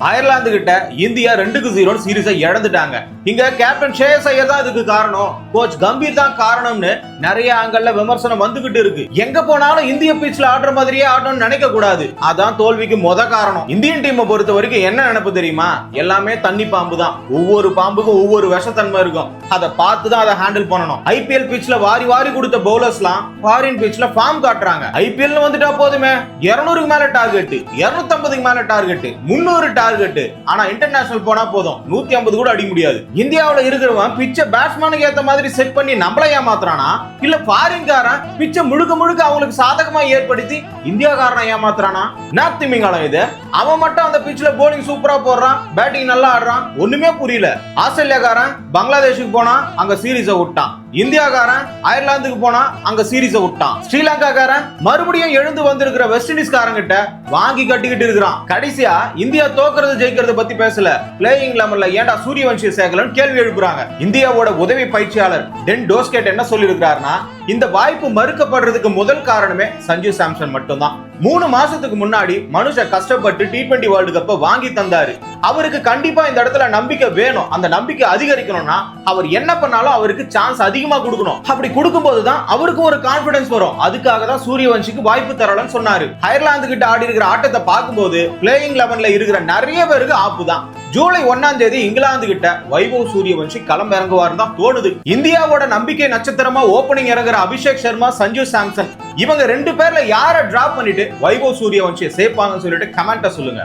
Ireland கிட்ட India 2-0 சீரிஸை இழந்துட்டாங்க. இங்க captain ஷேயஸ் Iyer தான் இதுக்கு காரணம், கோச் கம்பீர் தான் காரணம்னு நிறைய ஆங்கல்ல விமர்சனம் வந்துகிட்டு இருக்கு. எங்க போனாலும் இந்திய பிட்ச்ல ஆடுற மாதிரியே ஆடணும்னு நினைக்க கூடாது. அதான் தோல்விக்கு காரணம். இந்தியன் டீமை பொறுத்த வரைக்கும் என்ன நினைப்பு தெரியுமா? எல்லாமே தண்ணி பாம்பு தான். ஒவ்வொரு பாம்புக்கும் ஒவ்வொரு விஷத்தன்மை இருக்கும். அதை பார்த்து தான் அதை ஹேண்டில் பண்ணணும். ஐபிஎல் பிட்ச்ல வாரி வாரி கொடுத்த பவுலர்ஸ்லாம் ஃபாரின் பிட்ச்ல ஃபார்ம் காட்டுறாங்க. ஐபிஎல் வந்துட்டா போதுமே 200க்கு மேல டார்கெட், 250க்கு மேல டார்கெட், 300 டார்கெட். ஆனா இன்டர்நேஷனல் போனா போதும் 150 கூட அடிக்க முடியாது. இந்தியாவுல இருக்கிறவன் பிட்சை பேட்ஸ்மேனுக்கு ஏத்த மாதிரி செட் பண்ணி நம்மள ஏமாத்துறானா, இல்ல ஃபாரின்காரன் பிட்சை முழுக்க முழுக்க அவங்களுக்கு சாதகமா ஏற்படுத்தி இந்தியாக்காரனை ஏமாத்துறானா? நாத்திமிங்காலம் இது. அவன் மட்டும் அந்த பிட்ச்ல போலிங் சூப்பரா போடுறான், பேட்டிங் நல்லா ஆடுறான், ஒண்ணுமே புரியல. ஆஸ்திரேலியாக்காரன் பங்களாதேஷுக்கு போனா அங்க சீரீஸை விட்டான், இந்தியாக்காரன் அயர்லாந்துக்கு போனா அங்க சீரீஸை விட்டான், ஸ்ரீலங்காக்காரன் மறுபடியும் எழுந்து வந்திருக்கிற வெஸ்ட் இண்டீஸ்காரங்கிட்ட வாங்கி கட்டிக்கிட்டு இருக்கிறான். கடைசியா இந்தியா தோக்குறது ஜெயிக்கிறது பத்தி பேசல, பிளேயிங் லெவல்ல ஏன்டா சூரியவன்ஷி சேகலன் கேள்வி எழுப்புறாங்க. இந்தியாவோட உதவி பயிற்சியாளர் டென் டோஸ்கேட் என்ன சொல்லி இருக்கிறாருன்னா, இந்த வாய்ப்பு மறுக்கப்படுறதுக்கு முதல் காரணமே சஞ்சு சாம்சன் மட்டும்தான். 3 மாசத்துக்கு முன்னாடி மனுஷ கஷ்டப்பட்டு T20 வேர்ல்டு கப்பை வாங்கி தந்தாரு. அவருக்கு கண்டிப்பா இந்த இடத்துல நம்பிக்கை வேணும். அந்த நம்பிக்கை அதிகரிக்கணும்னா அவர் என்ன பண்ணாலும் அவருக்கு சான்ஸ் அதிகமா கொடுக்கணும். அப்படி கொடுக்கும் போதுதான் அவருக்கு ஒரு கான்பிடன்ஸ் வரும். அதுக்காக தான் சூரியவன்ஷிக்கு வாய்ப்பு தரலன்னு சொன்னாரு. அயர்லாந்து கிட்ட ஆடி இருக்கிற ஆட்டத்தை பார்க்கும்போது பிளேயிங் லெவன்ல இருக்கிற நிறைய பேருக்கு ஆப்பு தான். ஜூலை 1ஆம் தேதி இங்கிலாந்து கிட்ட வைபவ் சூரியவன்ஷி களம் இறங்குவார் தான் தோணுது. இந்தியாவோட நம்பிக்கை நட்சத்திரமா ஓபனிங் இறங்குற அபிஷேக் சர்மா, சஞ்சு சாம்சன், இவங்க 2 பேர்ல யாரை டிராப் பண்ணிட்டு வைபவ் சூரியவன்ஷியை சேர்ப்பாங்கன்னு சொல்லிட்டு கமெண்ட்டை சொல்லுங்க.